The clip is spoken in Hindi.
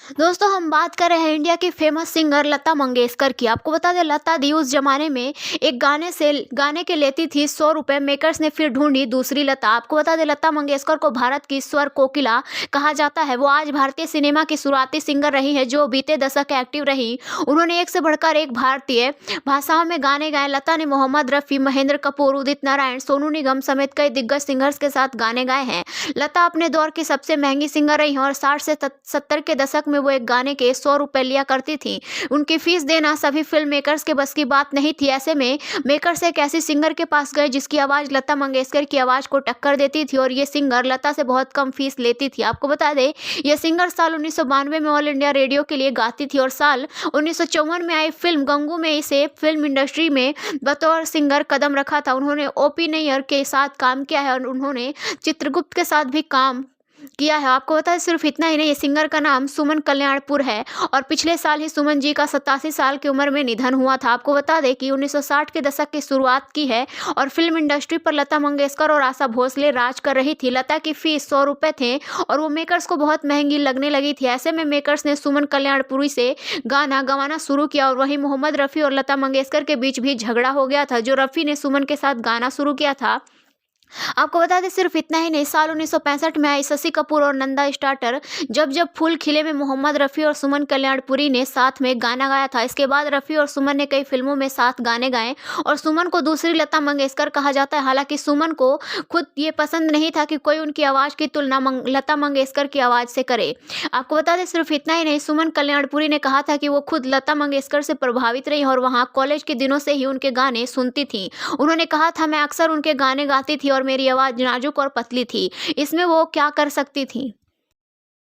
दोस्तों हम बात कर रहे हैं इंडिया की फेमस सिंगर लता मंगेशकर की। आपको बता दें लता दी उस जमाने में एक गाने के लेती थी 100 रुपए। मेकर्स ने फिर ढूंढी दूसरी लता। आपको बता दें लता मंगेशकर को भारत की स्वर कोकिला कहा जाता है। वो आज भारतीय सिनेमा की शुरुआती सिंगर रही है जो बीते दशक एक्टिव रही। उन्होंने एक से बढ़कर एक भारतीय भाषाओं में गाने गाए। लता ने मोहम्मद रफ़ी, महेंद्र कपूर, उदित नारायण, सोनू निगम समेत कई दिग्गज सिंगर्स के साथ गाने गाए हैं। लता अपने दौर की सबसे महंगी सिंगर रही हैं और 60 से 70 के दशक में वो एक गाने के 100 रुपए लिया करती थी। उनकी फीस देना सभी फिल्म मेकर्स के बस की बात नहीं थी। ऐसे में मेकर्स एक ऐसी सिंगर के पास गए जिसकी आवाज़ लता मंगेशकर की आवाज़ को टक्कर देती थी और ये सिंगर लता से बहुत कम फीस लेती थी। आपको बता दें ये सिंगर साल 1992 में ऑल इंडिया रेडियो के लिए गाती थी और साल 1954 में आई फिल्म गंगू में इसे फिल्म इंडस्ट्री में बतौर सिंगर कदम रखा था। उन्होंने ओपी नैयर के साथ काम किया है और उन्होंने चित्रगुप्त के साथ भी काम किया है। आपको पता है सिर्फ इतना ही नहीं, ये सिंगर का नाम सुमन कल्याणपुर है और पिछले साल ही सुमन जी का 87 साल की उम्र में निधन हुआ था। आपको बता दें कि 1960 के दशक की शुरुआत की है और फिल्म इंडस्ट्री पर लता मंगेशकर और आशा भोसले राज कर रही थी। लता की फीस 100 रुपए थे और वो मेकर्स को बहुत महंगी लगने लगी थी। ऐसे में मेकर्स ने सुमन कल्याणपुरी से गाना गवाना शुरू किया और वहीं मोहम्मद रफ़ी और लता मंगेशकर के बीच भी झगड़ा हो गया था। जो रफ़ी ने सुमन के साथ गाना शुरू किया था। आपको बता दें सिर्फ इतना ही नहीं, साल 1965 में आई शशि कपूर और नंदा स्टार्टर जब जब फूल खिले में मोहम्मद रफ़ी और सुमन कल्याणपुरी ने साथ में गाना गाया था। इसके बाद रफ़ी और सुमन ने कई फिल्मों में साथ गाने गाए और सुमन को दूसरी लता मंगेशकर कहा जाता है। हालांकि सुमन को खुद ये पसंद नहीं था कि कोई उनकी आवाज़ की तुलना लता मंगेशकर की आवाज़ से करे। आपको बता दें सिर्फ इतना ही नहीं, सुमन कल्याणपुरी ने कहा था कि वो खुद लता मंगेशकर से प्रभावित रही और वहाँ कॉलेज के दिनों से ही उनके गाने सुनती थी। उन्होंने कहा था मैं अक्सर उनके गाने गाती थी और मेरी आवाज़ नाजुक और पतली थी, इसमें वो क्या कर सकती थी।